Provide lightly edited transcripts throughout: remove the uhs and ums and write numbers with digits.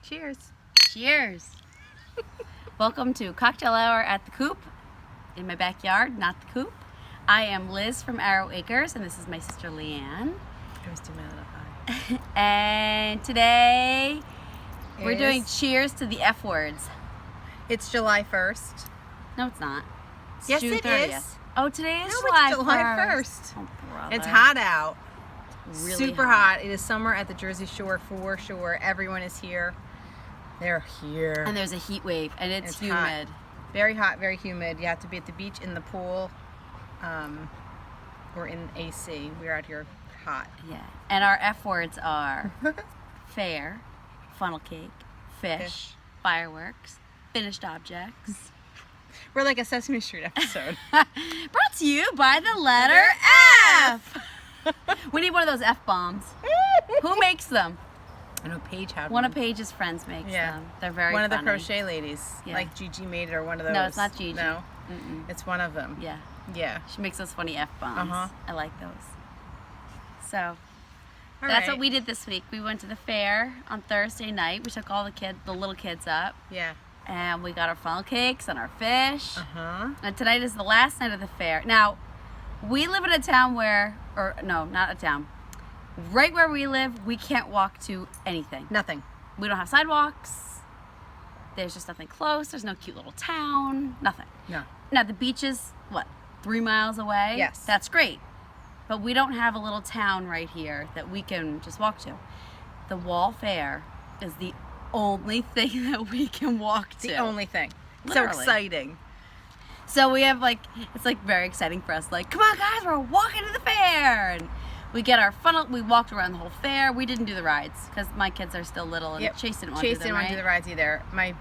Cheers. Cheers. Welcome to Cocktail Hour at the Coop, in my backyard, not the coop. I am Liz from Arrow Acres, and this is my sister Leanne. I was too mad at high. And today we're doing cheers to the F words. It's July 1st. No, it's not. It's Yes, June it 30th. is. Oh, today is No, July it's July 1st. 1st. Oh, brother. It's hot out. Really Super hot. It is summer at the Jersey Shore for sure. Everyone is here. They're here. And there's a heat wave, and it's humid. Hot. Very hot, very humid. You have to be at the beach, in the pool, or in AC. We're out here hot. Yeah. And our F words are fair, funnel cake, fish, fireworks, finished objects. We're like a Sesame Street episode. Brought to you by the letter F. We need one of those F bombs. Who makes them? I know Paige had One of Paige's friends makes them. They're very One of the funny. crochet ladies. Yeah. Like Gigi made it, or one of those. No, it's not Gigi. No, Mm-mm. it's one of them. Yeah. Yeah. She makes those funny F bombs. Uh-huh. I like those. So All that's right. what we did this week. We went to the fair on Thursday night. We took all the little kids up, Yeah. and we got our funnel cakes and our fish. Uh-huh. And tonight is the last night of the fair. Now, we live in a town where, or no, not a town. Right where we live, we can't walk to anything. Nothing. We don't have sidewalks. There's just nothing close. There's no cute little town. Nothing. No. Now, the beach is, what, 3 miles away? Yes. That's great. But we don't have a little town right here that we can just walk to. The Wall Fair is the only thing that we can walk to. The only thing. Literally. So exciting. So we have it's very exciting for us. Like, come on guys, we're walking to the fair. And we get our funnel, we walked around the whole fair. We didn't do the rides because my kids are still little and Chase didn't want to do them, didn't want to do the rides either. My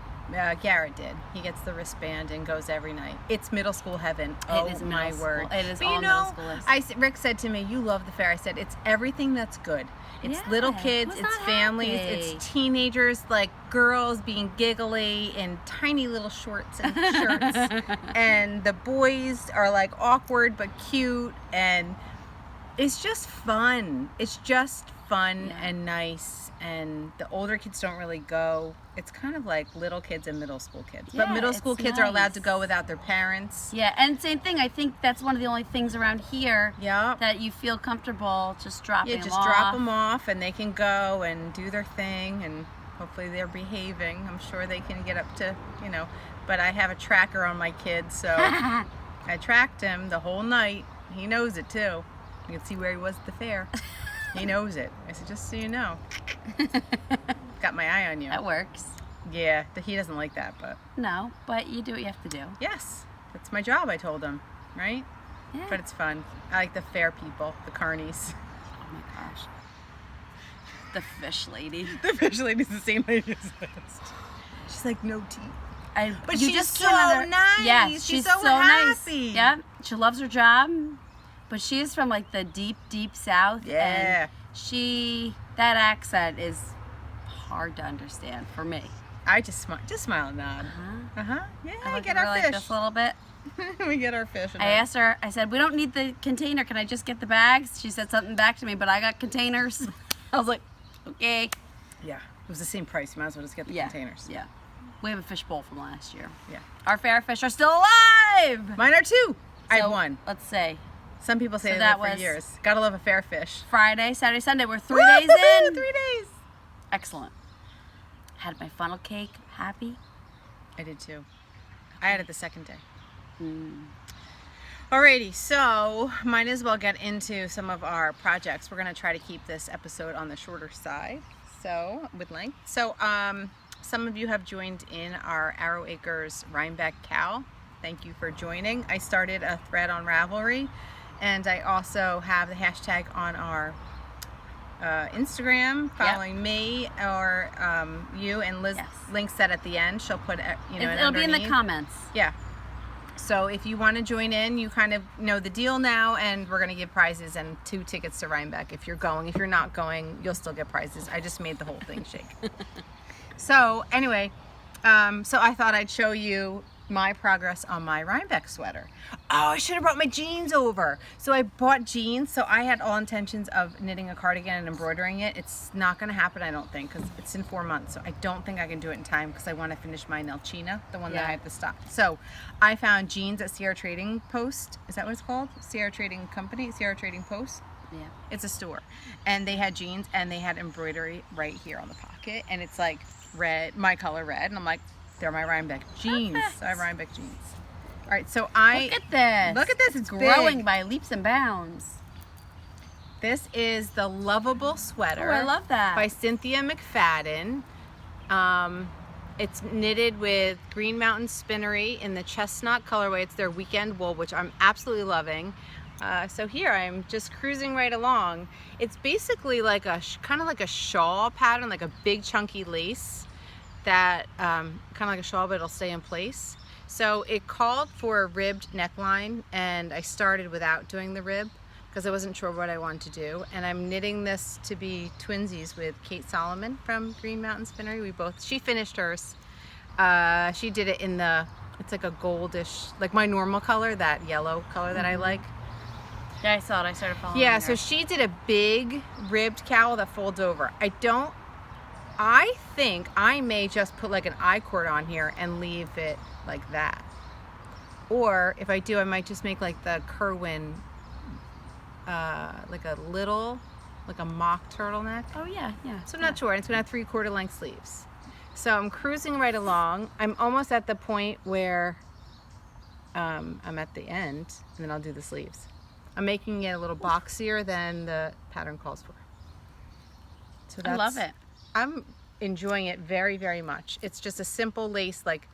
Garrett did. He gets the wristband and goes every night. It's middle school heaven. It is my middle word. school. It is but all middle schoolers. Rick said to me, "You love the fair." I said, "It's everything that's good. It's Yeah, little kids, who's it's not families, happy? it's teenagers, like girls being giggly in tiny little shorts and shirts, and the boys are like awkward but cute, and it's just fun. It's just fun and nice, and the older kids don't really go. It's kind of like little kids and middle school kids. But Yeah, middle school it's kids are allowed nice. to go without their parents. Yeah, and same thing. I think that's one of the only things around here Yeah. that you feel comfortable just dropping Yeah, them just off. drop them off and they can go and do their thing, and hopefully they're behaving. I'm sure they can get up to, but I have a tracker on my kid, so I tracked him the whole night. He knows it too. You can see where he was at the fair. He knows it. I said, just so you know. Got my eye on you. That works. Yeah, he doesn't like that, but No, but you do what you have to do. yes, that's my job, I told him, right? Yeah. But it's fun. I like the fair people, the carnies. Oh my gosh. The fish lady. The fish lady's the same lady as this. She's like, no teeth. But you she's just so can't nice. Yeah, She's so so nice. happy. Yeah, she loves her job, but she is from like the deep, deep south. Yeah. And that accent is hard to understand for me. I just smile and nod. Yeah, I I look get at her our like fish. this a little bit. We get our fish. I asked her, I said, we don't need the container. Can I just get the bags? She said something back to me, but I got containers. I was like, okay. Yeah, it was the same price. You might as well just get the containers. Yeah. We have a fish bowl from last year. Yeah. Our fair fish are still alive. Mine are too. I So, have one. Let's say Some people say so that that for was- years. Gotta love a fair fish. Friday, Saturday, Sunday. We're 3 days Woo-hoo, in. 3 days. Excellent. Had my funnel cake. Happy. I did too. I had it the second day. Alrighty, so might as well get into some of our projects. We're gonna try to keep this episode on the shorter side, so with length. So some of you have joined in our Arrow Acres Rhinebeck cow. Thank you for joining. I started a thread on Ravelry, and I also have the hashtag on our Instagram, following me or you, and Liz links that at the end. She'll put It'll be in the comments. Yeah. So if you want to join in, you kind of know the deal now, and we're going to give prizes and 2 tickets to Rhinebeck if you're going. If you're not going, you'll still get prizes. I just made the whole thing shake. So anyway, so I thought I'd show you my progress on my Rhinebeck sweater. Oh, I should have brought my jeans over. So I bought jeans. So I had all intentions of knitting a cardigan and embroidering it. It's not going to happen, I don't think, because it's in 4 months. So I don't think I can do it in time because I want to finish my Nelchina, the one that I have to stop. So I found jeans at Sierra Trading Post. Is that what it's called? Sierra Trading Company? Sierra Trading Post? Yeah. It's a store. And they had jeans and they had embroidery right here on the pocket. And it's like red, my color red. And I'm like, they're my Rhinebeck jeans. Perfect. So I have Rhinebeck jeans. All right, so I... Look at this. Look at this, it's growing big. by leaps and bounds. This is the Lovable sweater. Oh, I love that. By Cynthia McFadden. It's knitted with Green Mountain Spinnery in the chestnut colorway. It's their weekend wool, which I'm absolutely loving. So here I'm just cruising right along. It's basically like a kind of like a shawl pattern, like a big chunky lace that kind of like a shawl, but it'll stay in place. So it called for a ribbed neckline, and I started without doing the rib because I wasn't sure what I wanted to do. And I'm knitting this to be twinsies with Kate Solomon from Green Mountain Spinnery. She finished hers. She did it in it's like a goldish, like my normal color, that yellow color that I like. Yeah, I saw it. I started following Yeah, her. so she did a big ribbed cowl that folds over. I think I may just put like an I-cord on here and leave it like that. Or if I do, I might just make like the Kerwin, like a mock turtleneck. Oh, yeah. So I'm not sure. It's gonna have 3/4 length sleeves. So I'm cruising right along. I'm almost at the point where I'm at the end, and then I'll do the sleeves. I'm making it a little boxier than the pattern calls for. So I love it. I'm enjoying it very, very much. It's just a simple lace, like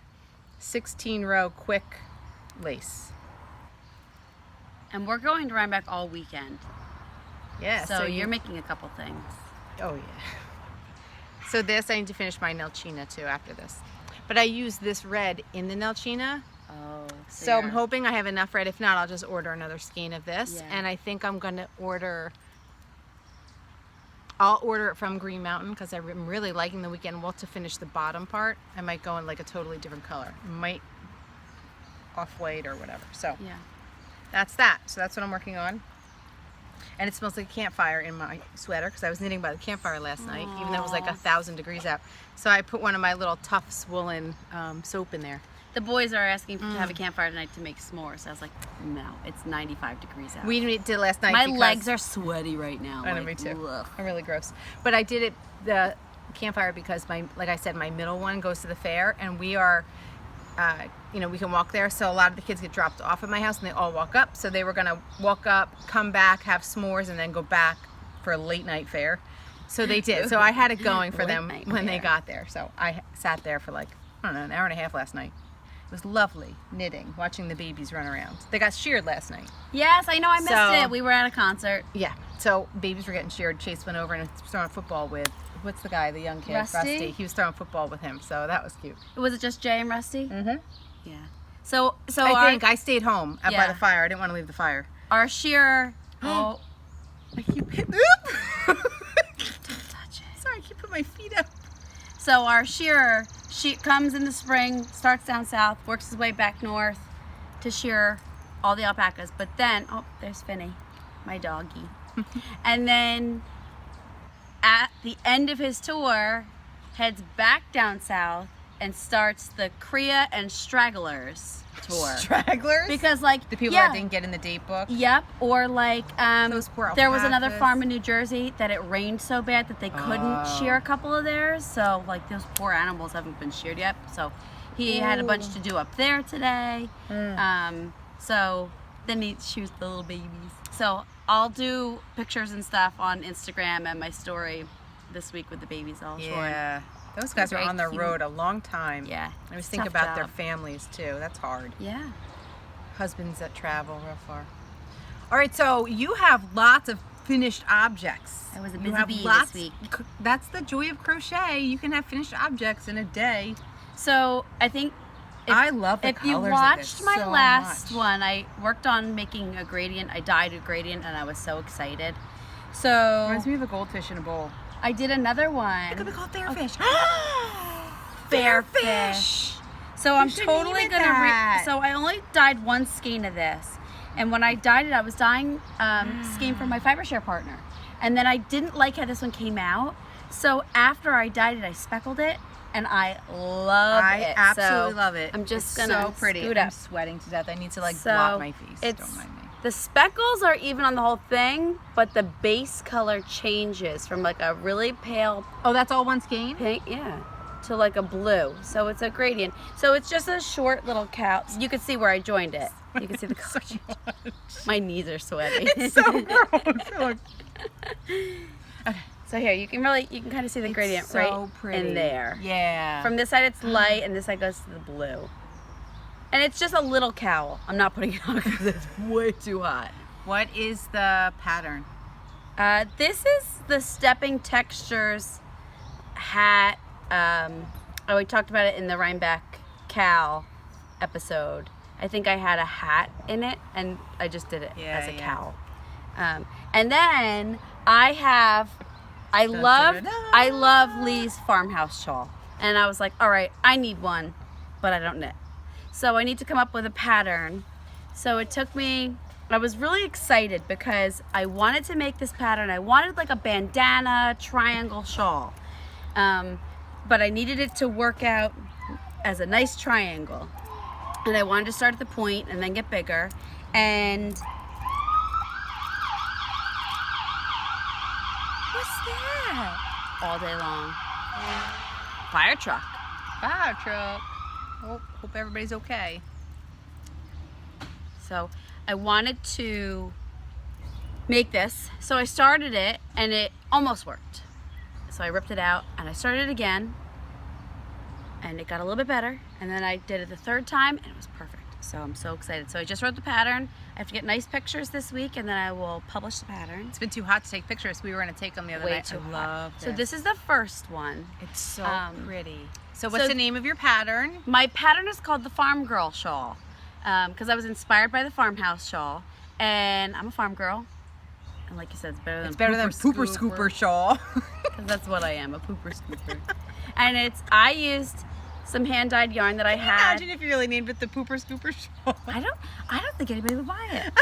16-row quick lace. And we're going to Rhinebeck all weekend. Yeah. So you're making a couple things. Oh yeah. So this, I need to finish my Nelchina too after this. But I use this red in the Nelchina. Oh. So I'm hoping I have enough red. If not, I'll just order another skein of this. Yeah. And I think I'm going to I'll order it from Green Mountain because I'm really liking the weekend wool to finish the bottom part. I might go in like a totally different color. Might off-white or whatever. So yeah, that's that. So that's what I'm working on. And it smells like a campfire in my sweater because I was knitting by the campfire last night, even though it was like 1,000 degrees out. So I put one of my little Tufts woolen soap in there. The boys are asking to have a campfire tonight to make s'mores. I was like, no, it's 95 degrees out. We did it last night. My legs are sweaty right now. I know, me too. I'm really gross. But I did the campfire because like I said, my middle one goes to the fair, and we are, we can walk there. So a lot of the kids get dropped off at my house, and they all walk up. So they were gonna walk up, come back, have s'mores, and then go back for a late night fair. So they did. So I had it going for them when they got there. So I sat there for like, I don't know, an hour and a half last night. It was lovely knitting, watching the babies run around. They got sheared last night. Yes, I know, I missed it. We were at a concert. Yeah, so babies were getting sheared. Chase went over and was throwing football with, what's the guy, the young kid? Rusty? He was throwing football with him, so that was cute. Was it just Jay and Rusty? Mm-hmm. Yeah. So I stayed home by the fire. I didn't want to leave the fire. Our shearer. Oh. I keep hitting. Don't touch it. Sorry, I keep putting my feet up. So our shearer, she comes in the spring, starts down south, works his way back north to shear all the alpacas. But then, oh, there's Finny, my doggy. And then at the end of his tour, heads back down south and starts the Crea and Stragglers tour. Stragglers? Because like the people that didn't get in the date book? Yep. Or like those poor there was another alpacas. farm in New Jersey that it rained so bad that they couldn't shear a couple of theirs. So like those poor animals haven't been sheared yet. So he had a bunch to do up there today. So then he shoots the little babies. So I'll do pictures and stuff on Instagram and my story this week with the babies all shorn. Yeah. Those guys are Very on the cute. road a long time. Yeah. I always it's think tough about their job. families too. That's hard. Yeah. Husbands that travel real far. All right, so you have lots of finished objects. I was a You busy have bee lots- this week. That's the joy of crochet. You can have finished objects in a day. So I think I love the if you colors of watched this my so last much. one, I worked on making a gradient. I dyed a gradient and I was so excited. So Reminds me of a goldfish in a bowl. I did another one. It could be called Fairfish. Fairfish. So I'm totally gonna. So I only dyed one skein of this, and when I dyed it, I was dyeing skein for my fiber share partner, and then I didn't like how this one came out. So after I dyed it, I speckled it, and I love it. I absolutely love it. I'm just it's gonna so pretty. scoot up. I'm sweating to death. I need to blot my face. Don't mind me. The speckles are even on the whole thing, but the base color changes from like a really pale Oh, that's all one skein? pink, to like a blue. So it's a gradient. So it's just a short little cowl. You can see where I joined it. You can see the color change. My knees are sweaty. It's so gross. Okay. So here, you can kind of see the gradient so right pretty. in there. Yeah. From this side it's light, and this side goes to the blue. And it's just a little cowl. I'm not putting it on because it's way too hot. What is the pattern? This is the Stepping Textures hat. We talked about it in the Rhinebeck cowl episode. I think I had a hat in it, and I just did it as a cowl. And then I love Lee's farmhouse shawl, and I was like, all right, I need one, but I don't knit. So I need to come up with a pattern. So it took me, I was really excited because I wanted to make this pattern. I wanted like a bandana triangle shawl, but I needed it to work out as a nice triangle. And I wanted to start at the point and then get bigger. And what's that? All day long. Fire truck. Fire truck. Oh, hope everybody's okay. So I wanted to make this. So I started it and it almost worked. So I ripped it out and I started it again and it got a little bit better. And then I did it the third time and it was perfect. So I'm so excited. So I just wrote the pattern. I have to get nice pictures this week and then I will publish the pattern. It's been too hot to take pictures. We were going to take them the other night. Way too hot. Love this. So this is the first one. It's so pretty. So what's the name of your pattern? My pattern is called the Farm Girl Shawl because I was inspired by the farmhouse shawl, and I'm a farm girl. And like you said, it's better than Pooper Scooper shawl. Because that's what I am, a pooper scooper. And I used some hand dyed yarn that I had. Imagine if you really named it the Pooper Scooper shawl. I don't think anybody would buy it.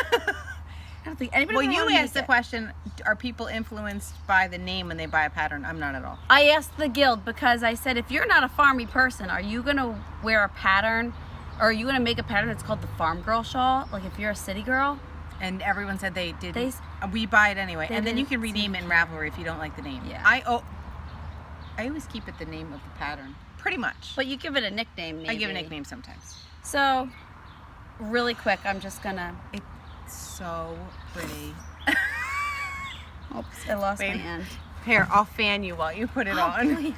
I don't think anybody. Well, would you wanna asked the make it. question: are people influenced by the name when they buy a pattern? I'm not at all. I asked the guild because I said, if you're not a farmy person, are you gonna wear a pattern, or are you gonna make a pattern that's called the Farm Girl Shawl? Like if you're a city girl. And everyone said they did. We buy it anyway, and then you can rename it in Ravelry if you don't like the name. Yeah. I always keep it the name of the pattern, pretty much. But you give it a nickname. Maybe. I give a nickname sometimes. So, really quick, I'm just gonna. It's so pretty. Oops, I lost my Wait. hand. Here, I'll fan you while you put it on. Please.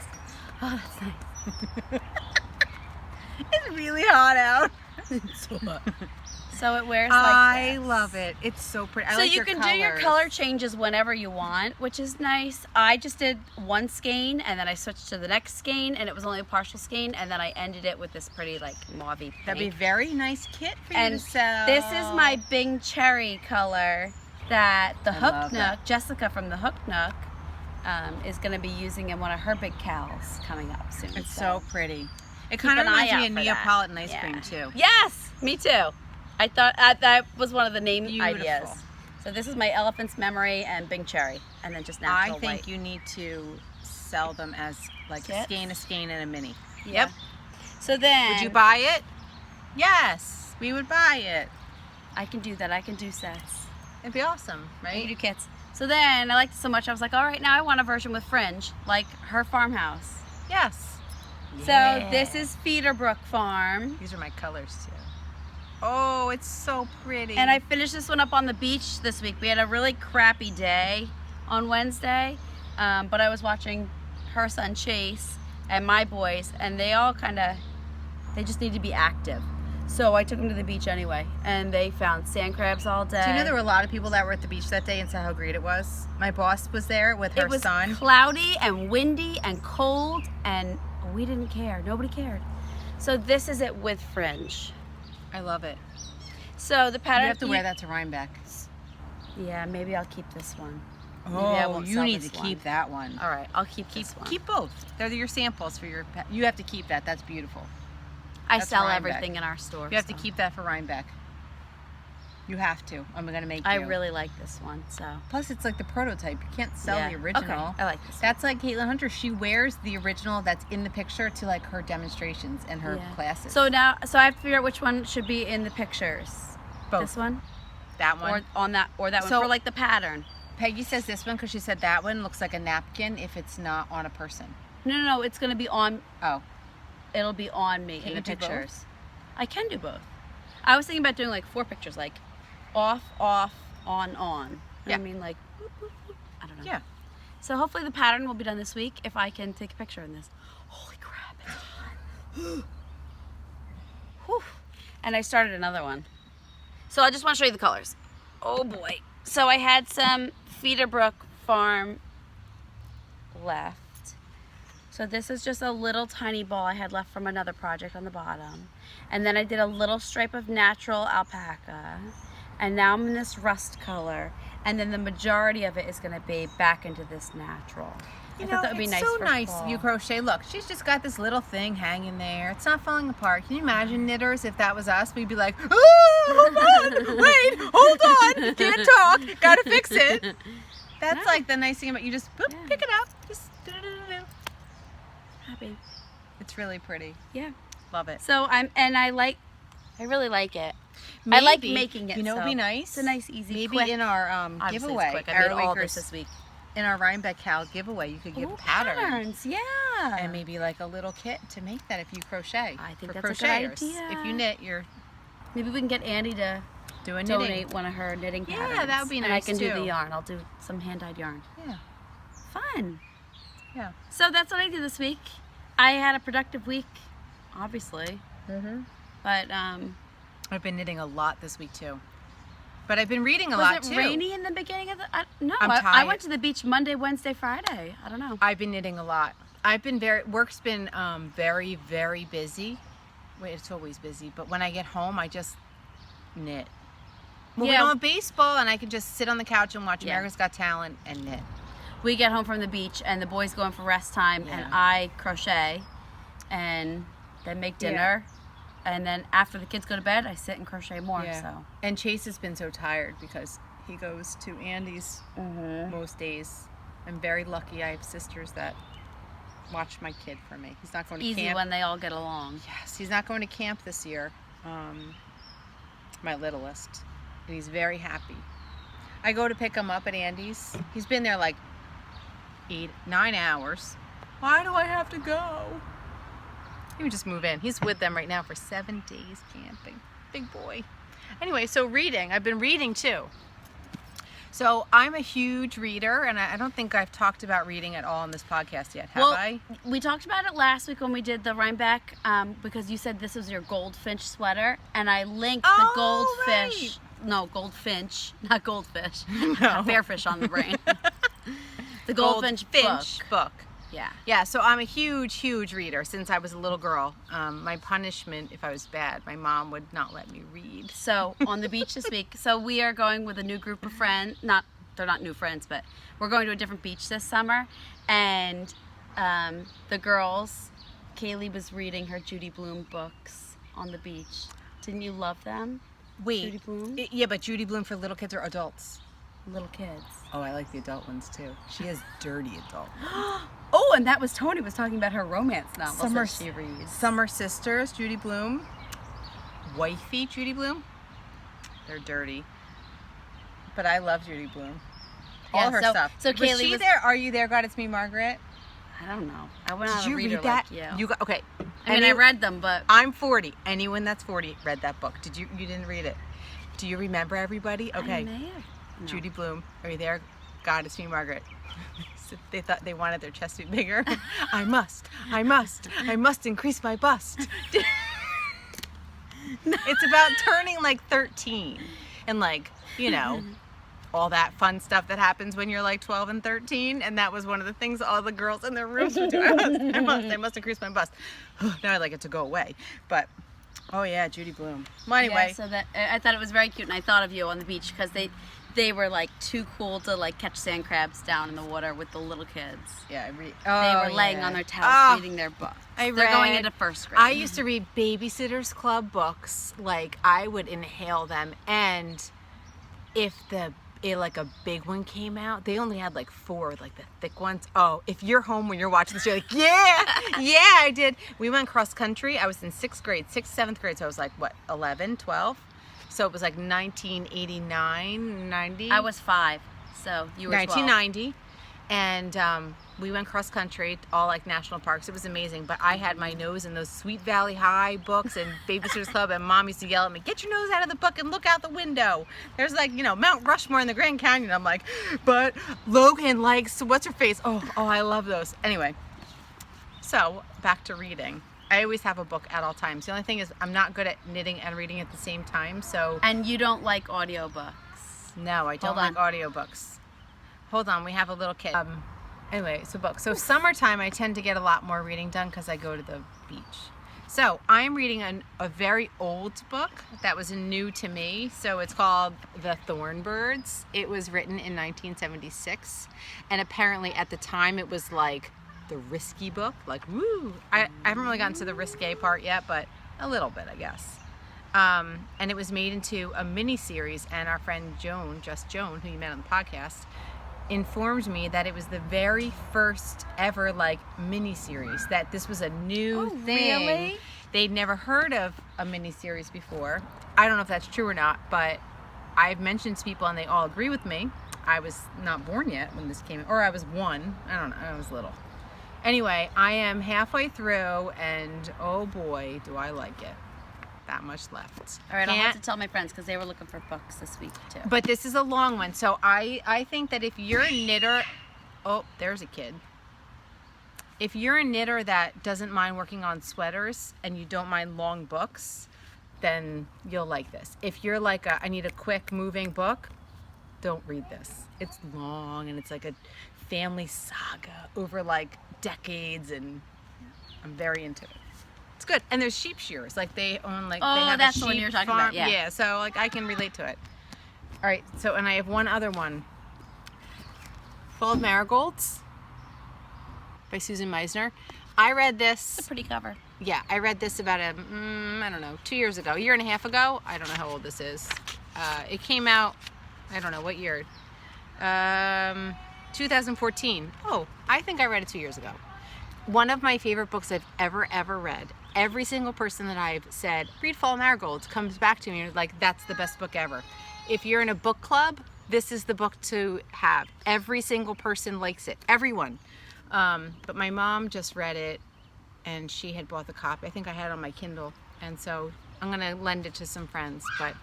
Oh, that's nice. It's really hot out. It's so hot. So it wears I like this. love it. It's so pretty. I So like you your can colors. do your color changes whenever you want, which is nice. I just did one skein and then I switched to the next skein and it was only a partial skein and then I ended it with this pretty like mauvey pink. That'd be a very nice kit for you And to sell. this is my Bing Cherry color that the Hook love Nook, that. Jessica from the Hook Nook, is going to be using in one of her big cowls coming up soon. It's so pretty. It keep kind of an eye reminds me out of for that. Neapolitan ice Yeah. cream too. Yes, me too. I thought that was one of the name Beautiful. ideas. So this is my Elephant's Memory and Bing Cherry, and then just natural I think white. you need to sell them as like Kits? a skein, and a mini. Yeah. So then, Would you buy it? Yes, we would buy it. I can do that. I can do sets. It'd be awesome, I can right? do kits. So then I liked it so much. I was like, all right, now I want a version with fringe, like her farmhouse. Yes. So this is Feederbrook Farm. These are my colors too. Oh, it's so pretty. And I finished this one up on the beach this week. We had a really crappy day on Wednesday, but I was watching her son Chase and my boys, and they all they just need to be active. So I took them to the beach anyway, and they found sand crabs all day. Do you know there were a lot of people that were at the beach that day and saw how great it was? My boss was there with her it was son. cloudy and windy and cold, and we didn't care. Nobody cared. So this is it with fringe. I love it. So the pattern. You have to wear that to Rhinebeck. Yeah, maybe I'll keep this one. Maybe I Oh, won't you sell need this to one. keep that one. All right, I'll keep this one. Keep both. They're your samples for your. You have to keep that. That's beautiful. I That's sell Rhinebeck. everything in our store. You have to keep that for Rhinebeck. You have to. I'm gonna make you. I really like this one, so. Plus, it's like the prototype. You can't sell the original. Okay. I like this one. That's like Caitlin Hunter. She wears the original that's in the picture to like her demonstrations and her classes. So now, I have to figure out which one should be in the pictures. Both. This one, That one. or on that, or that one for like the pattern. Peggy says this one because she said that one looks like a napkin if it's not on a person. No, it's gonna be on. Oh. It'll be on me Can in you the do both? pictures. I can do both. I was thinking about doing like 4 pictures, like off, on. You know what I mean, like, whoop, whoop, whoop. I don't know. Yeah. So hopefully the pattern will be done this week if I can take a picture in this. Holy crap, it's on. Whew. And I started another one. So I just want to show you the colors. Oh boy. So I had some Feederbrook Farm left. So this is just a little tiny ball I had left from another project on the bottom. And then I did a little stripe of natural alpaca. And now I'm in this rust color. And then the majority of it is going to be back into this natural. You I know, thought that would be it's nice so for nice fall. you crochet. Look, she's just got this little thing hanging there. It's not falling apart. Can you imagine, knitters, if that was us? We'd be like, oh, hold on, wait, hold on, can't talk, gotta fix it. That's like the nice thing about you just boop, pick it up, just do-do-do-do-do. Happy. It's really pretty. Yeah. Love it. So I really like it. I like making it. You know, so it'd be nice. It's a nice, easy, Maybe quick. in our Obviously it's giveaway, quick. I made all this week. in our Rhinebeck Cal giveaway, you could give Ooh, patterns. Yeah. And maybe like a little kit to make that if you crochet. I think for that's a crocheters. good idea. If you knit, you're Maybe we can get Andy to doing donate knitting. one of her knitting Yeah, patterns. that would be And I nice, can do too. the yarn. I'll do some hand-dyed yarn. Yeah. Fun. Yeah. So that's what I did this week. I had a productive week, obviously. But I've been knitting a lot this week too. But I've been reading a lot was too. it rainy in the beginning of the? No, I'm I tired. went to the beach Monday, Wednesday, Friday. I don't know. I've been knitting a lot. Work's been very, very busy. Wait, it's always busy. But when I get home, I just knit. Well, we Yeah. don't have baseball, and I can just sit on the couch and watch Yeah. America's Got Talent and knit. We get home from the beach and the boys go in for rest time, and I crochet, and then make dinner, and then after the kids go to bed, I sit and crochet more. Yeah. So And Chase has been so tired because he goes to Andy's most days. I'm very lucky. I have sisters that watch my kid for me. He's not going to easy camp. when they all get along. Yes, he's not going to camp this year. My littlest, and he's very happy. I go to pick him up at Andy's. He's been there like 9 hours. Why do I have to go? He would just move in. He's with them right now for 7 days camping. Big boy. Anyway, so reading. I've been reading too. So I'm a huge reader, and I don't think I've talked about reading at all on this podcast yet, have I? We talked about it last week when we did the Rhinebeck, because you said this was your goldfinch sweater, and I linked the goldfish. Right. No, goldfinch, not goldfish. No. Bearfish on the brain. The goldfinch book. Yeah. Yeah, so I'm a huge, huge reader since I was a little girl. My punishment, if I was bad, my mom would not let me read. So on the beach this week, so we are going with a new group of friends. They're not new friends, but we're going to a different beach this summer. And the girls, Kaylee was reading her Judy Blume books on the beach. Didn't you love them? Wait, Judy Blume? yeah, but Judy Blume for little kids or adults? Little kids. Oh, I like the adult ones too. She has dirty adult ones. Oh, and that was Tony was talking about her romance novels Summer, that she reads. Summer Sisters, Judy Blume. Wifey, Judy Blume. They're dirty. But I love Judy Blume. All her stuff. So was Kaylee she there? Are you there, God? It's me, Margaret. I don't know. I went on Did a you reader read that? like you. You got, okay. I mean, I read them, but I'm 40. Anyone that's 40 read that book. You didn't read it. Do you remember everybody? Okay. I may have. No. Judy Blume. Are you there? God, it's me, Margaret. They thought they wanted their chest to be bigger. I must increase my bust. It's about turning like 13 and like, you know, all that fun stuff that happens when you're like 12 and 13. And that was one of the things all the girls in their rooms would do. I must increase my bust. Now I'd like it to go away. But, oh yeah, Judy Blume. Well, anyway. Yeah, so that I thought it was very cute, and I thought of you on the beach because they were like too cool to like catch sand crabs down in the water with the little kids. Yeah, They were laying on their towels reading their book. They're going into first grade. I used to read Babysitter's Club books. Like, I would inhale them. And if like a big one came out, they only had like 4, like the thick ones. Oh, if you're home when you're watching this, you're like, yeah, I did. We went cross country. I was in 6th grade, 7th grade. So I was like, what, 11, 12? So it was like 1989, 90. I was 5, so you were 1990. And we went cross country, all like national parks. It was amazing. But I had my nose in those Sweet Valley High books and Babysitter's Club, and Mom used to yell at me, "Get your nose out of the book and look out the window." There's like, Mount Rushmore in the Grand Canyon. I'm like, but Logan likes what's her face. Oh, I love those. Anyway, so back to reading. I always have a book at all times. The only thing is I'm not good at knitting and reading at the same time. So. And you don't like audiobooks? No, I don't like audiobooks. Hold on, we have a little kid. Anyway, so books. So summertime, I tend to get a lot more reading done because I go to the beach. So I'm reading a very old book that was new to me. So it's called The Thornbirds. It was written in 1976. And apparently at the time it was like the risky book. Like, woo! I haven't really gotten to the risque part yet, but a little bit, I guess. And it was made into a mini series. And our friend Joan, who you met on the podcast, informed me that it was the very first ever like mini-series, that this was a new thing. Really? They'd never heard of a mini-series before. I don't know if that's true or not, but I've mentioned to people and they all agree with me. I was not born yet when this came in, or I was 1. I don't know, I was little. Anyway, I am halfway through and oh boy, do I like it. That much left. All right, I'll have to tell my friends because they were looking for books this week too. But this is a long one, so I think that if you're a knitter, oh, there's a kid. If you're a knitter that doesn't mind working on sweaters and you don't mind long books, then you'll like this. If you're like I need a quick moving book, don't read this. It's long and it's like a family saga over like decades, and I'm very into it. It's good. And there's sheep shearers. Like they own they have that's a sheep the one you were talking farm. about. Yeah. Yeah, so like I can relate to it. All right, so and I have one other one. Full of Marigolds by Susan Meisner. I read this. It's a pretty cover. Yeah, I read this about I don't know, 2 years ago, a year and a half ago. I don't know how old this is. It came out, I don't know what year. 2014. Oh, I think I read it 2 years ago. One of my favorite books I've ever read. Every single person that I've said, read Fall Marigolds, comes back to me and like, that's the best book ever. If you're in a book club, this is the book to have. Every single person likes it. Everyone. But my mom just read it and she had bought the copy. I think I had it on my Kindle. And so I'm going to lend it to some friends. But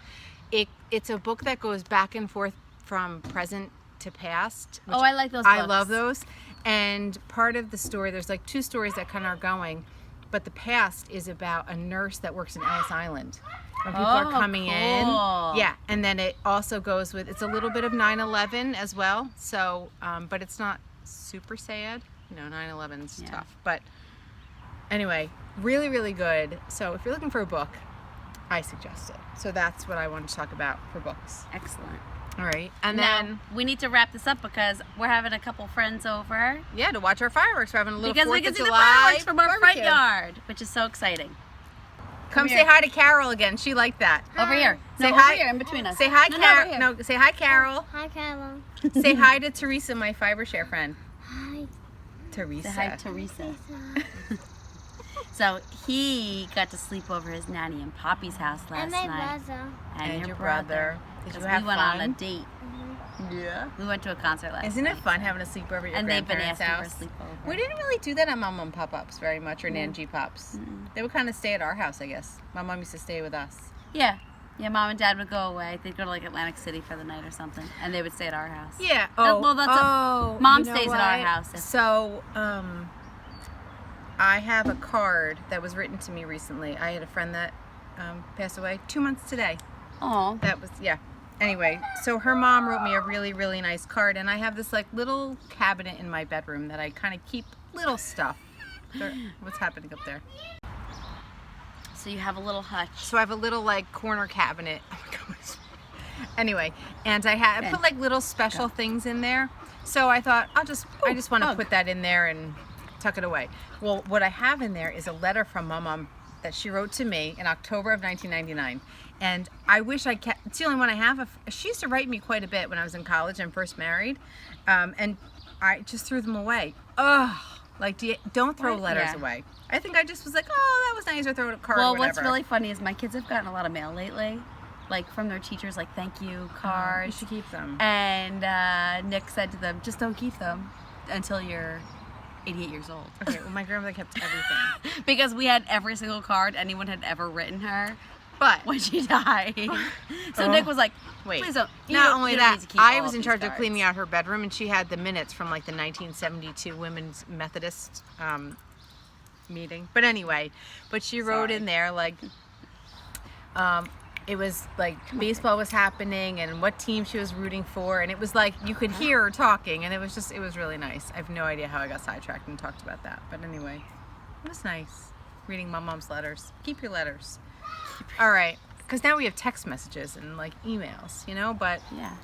it's a book that goes back and forth from present to past. Oh, I like those books. I love those. And part of the story, there's like 2 stories that kind of are going, but the past is about a nurse that works in Ellis Island. When people are coming in. Yeah, and then it also goes with, it's a little bit of 9/11 as well. So, but it's not super sad. 9/11 is tough. But anyway, really, really good. So if you're looking for a book, I suggest it. So that's what I wanted to talk about for books. Excellent. All right, and now, then we need to wrap this up because we're having a couple friends over. Yeah, to watch our fireworks. We're having a little because 4th we can of see July the fireworks from our front barbecue. yard, which is so exciting. Come say hi to Carol again. She liked that. Over here. Say no, hi. Over here, in between us. Say hi, Carol. No, No, say hi, Carol. Hi, Carol. Say hi to Teresa, my fiber share friend. Hi. Teresa. Say hi, Teresa. So he got to sleep over his nanny and Poppy's house last And my night. brother. And your brother. Did you have we went fun? on a date. Yeah. We went to a concert last Isn't night. it fun having a sleepover at your And they've been grandparents' asking house? for a sleepover. We didn't really do that at my mom pop-ups very much, or Nan G pops. They would kind of stay at our house, I guess. My mom used to stay with us. Yeah. Yeah, Mom and Dad would go away. They'd go to like Atlantic City for the night or something. And they would stay at our house. Yeah. Well, that's Mom stays at our house. So, I have a card that was written to me recently. I had a friend that passed away 2 months today. Oh. That was, yeah. Anyway, so her mom wrote me a really, really nice card, and I have this like little cabinet in my bedroom that I kind of keep little stuff. What's happening up there? So you have a little hutch. So I have a little like corner cabinet. Oh my gosh. Anyway, and I put like little special things in there. So I thought I just want to put that in there and tuck it away. Well, what I have in there is a letter from my mom that she wrote to me in October of 1999. And I wish I kept, it's the only one I have. She used to write me quite a bit when I was in college and first married. And I just threw them away. Ugh. Like, don't throw letters away. I think I just was like, oh, that was nice, or throw it a card or whatever. Well, what's really funny is my kids have gotten a lot of mail lately. Like, from their teachers, like, thank you cards. You should keep them. And Nick said to them, just don't keep them until you're 88 years old. Okay, well, my grandmother kept everything. Because we had every single card anyone had ever written her. But when she died. So Nick was like, wait, please don't. Not only that, I was in charge of cleaning out her bedroom, and she had the minutes from like the 1972 Women's Methodist meeting. But anyway, she wrote in there like, it was like baseball was happening and what team she was rooting for, and it was like you could hear her talking, and it was really nice. I have no idea how I got sidetracked and talked about that, but anyway, it was nice reading my mom's letters. Keep your letters. All right, because now we have text messages and like emails, you know, but yeah,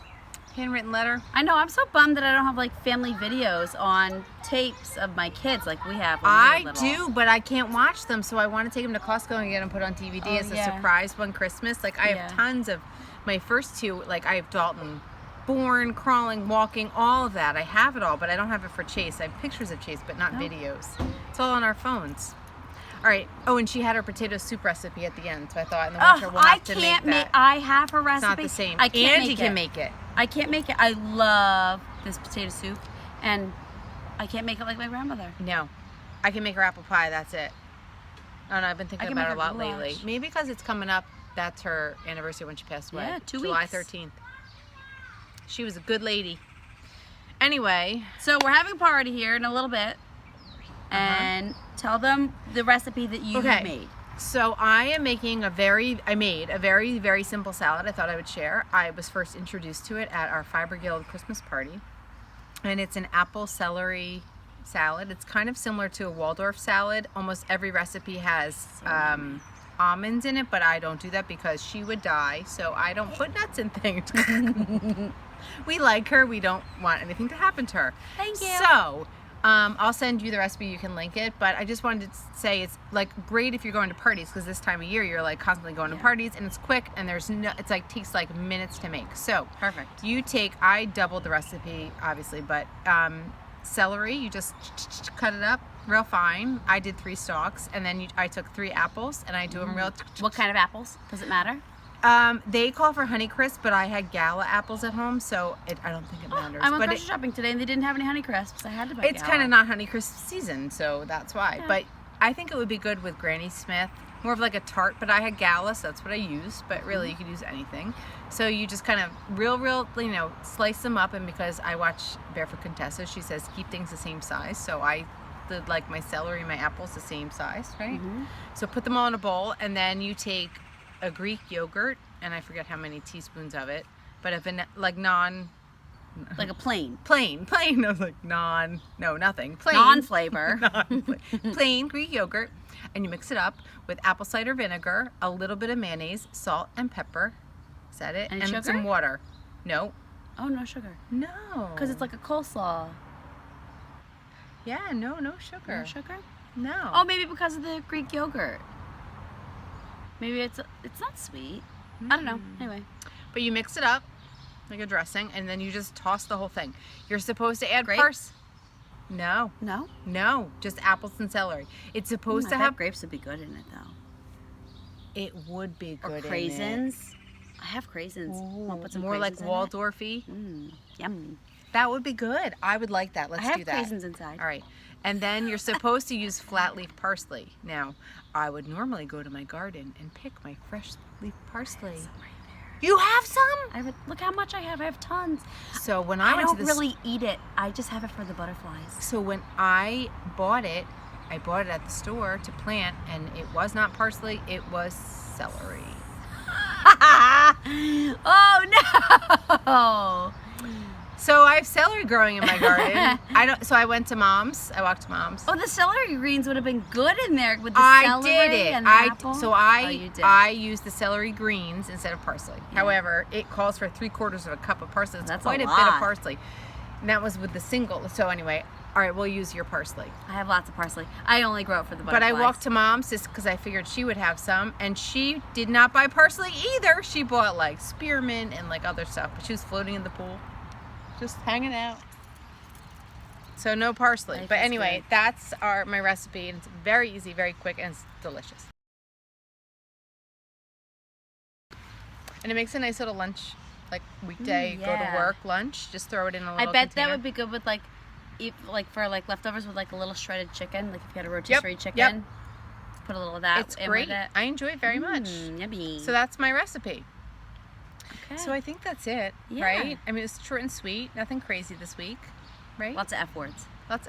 handwritten letter. I know. I'm so bummed that I don't have like family videos on tapes of my kids like we have when we I were little. do, but I can't watch them, so I want to take them to Costco and get them put on DVD as a surprise one Christmas. Like I have tons of my first two. Like I have Dalton, born, crawling, walking, all of that. I have it all, but I don't have it for Chase. I have pictures of Chase, but not videos. It's all on our phones. All right. Oh, and she had her potato soup recipe at the end, so I thought in the winter we'll have to make that. I have her recipe. It's not the same. I can't Angie make can it. make it. I can't make it. I love this potato soup, and I can't make it like my grandmother. No, I can make her apple pie. That's it. Oh no, I've been thinking about it a lot goulash. lately. Maybe because it's coming up. That's her anniversary when she passed away. Yeah, 2 July weeks. 13th. She was a good lady. Anyway, so we're having a party here in a little bit, and tell them the recipe that you made. So I made a very, very simple salad I thought I would share. I was first introduced to it at our Fiber Guild Christmas party. And it's an apple celery salad. It's kind of similar to a Waldorf salad. Almost every recipe has almonds in it, but I don't do that because she would die. So I don't put nuts in things. We like her. We don't want anything to happen to her. Thank you. So I'll send you the recipe. You can link it. But I just wanted to say it's like great if you're going to parties, because this time of year you're like constantly going to parties, and it's quick, and there's no, it's like takes like minutes to make. So perfect. I doubled the recipe obviously, but celery, you just cut it up real fine. I did 3 stalks, and then I took 3 apples, and I do them real. What kind of apples? Does it matter? They call for Honeycrisp, but I had Gala apples at home, so I don't think it matters. I went grocery shopping today, and they didn't have any Honeycrisps. I had to buy It's kind of not Honeycrisp season, so that's why. Yeah. But I think it would be good with Granny Smith. More of like a tart, but I had Gala, so that's what I used. But really, you could use anything. So you just kind of real, you know, slice them up. And because I watch Barefoot Contessa, she says keep things the same size. So I did like my celery and my apples the same size, right? So put them all in a bowl, and then you take a Greek yogurt, and I forget how many teaspoons of it, but a like a plain. I was like nothing. Plain. Non-flavor. Plain Greek yogurt, and you mix it up with apple cider vinegar, a little bit of mayonnaise, salt and pepper. Is that it? And sugar? Some water. No. Oh, no sugar. No. Because it's like a coleslaw. Yeah, no sugar. No sugar? No. Oh, maybe because of the Greek yogurt. Maybe it's not sweet. I don't know. Anyway. But you mix it up like a dressing, and then you just toss the whole thing. You're supposed to add grapes. No. No, just apples and celery. It's supposed to have grapes would be good in it though. It would be good. Or craisins. I have craisins. Ooh, put some more like Waldorfy. Yum. That would be good. I would like that. Let's do that. I have craisins inside. All right. And then you're supposed to use flat leaf parsley. Now, I would normally go to my garden and pick my fresh leaf parsley. Right there. You have some? Look how much I have. I have tons. So when I went to don't really eat it. I just have it for the butterflies. So when I bought it at the store to plant, and it was not parsley, it was celery. Oh no! So I have celery growing in my garden. I went to Mom's. I walked to Mom's. Oh, the celery greens would have been good in there with the celery and the apple. So I used the celery greens instead of parsley. Yeah. However, it calls for 3/4 of a cup of parsley. That's quite a bit of parsley. And that was with the single. So anyway, All right, we'll use your parsley. I have lots of parsley. I only grow it for the butterflies. But I walked to Mom's just because I figured she would have some, and she did not buy parsley either. She bought like spearmint and like other stuff, but she was floating in the pool, just hanging out. So no parsley. But anyway, that's my recipe, and it's very easy, very quick, and it's delicious. And it makes a nice little lunch, like weekday, go to work lunch. Just throw it in a little I bet container. that would be good with like for like leftovers with like a little shredded chicken. Like if you had a rotisserie chicken, put a little of that. It's great. I enjoy it very much. Yummy. So that's my recipe. Okay. So I think that's it, right? I mean, it's short and sweet. Nothing crazy this week, right? Lots of F words. Lots.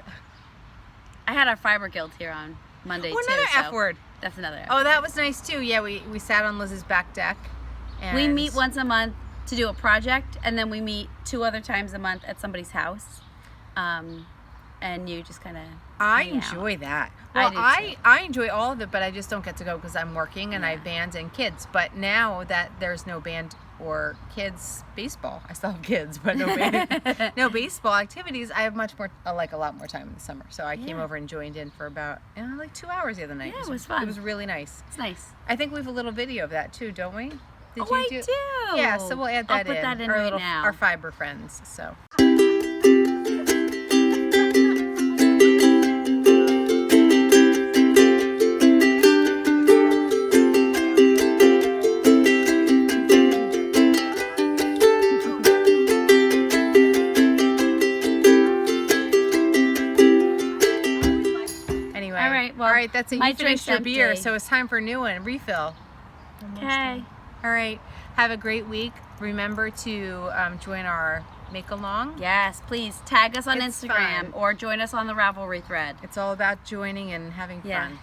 I had our fiber guild here on Monday too. Another F word. That's another F Oh, that was nice too. Yeah, we sat on Liz's back deck. And we meet once a month to do a project, and then we meet 2 other times a month at somebody's house. And you just kind of I enjoy that. Well, I enjoy all of it, but I just don't get to go because I'm working and I have bands and kids. But now that there's no band or kids baseball, I still have kids, but no band, no baseball activities. I have much more, like a lot more time in the summer. So I came over and joined in for about like 2 hours the other night. Yeah, it was fun. It was really nice. It's nice. I think we have a little video of that too, don't we? Did I do? do. Yeah, so we'll add that in. I'll put that in our now. Our fiber friends. So. All right, that's it. You finished your beer, so it's time for a new one. Refill. Okay. All right. Have a great week. Remember to join our make-along. Yes, please. Tag us on Instagram or join us on the Ravelry thread. It's all about joining and having fun.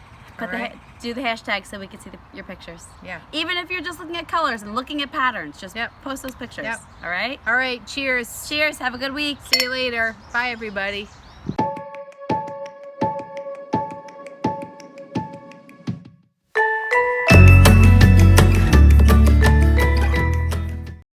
Do the hashtag so we can see your pictures. Yeah. Even if you're just looking at colors and looking at patterns, just post those pictures. All right? All right. Cheers. Cheers. Have a good week. See you later. Bye, everybody.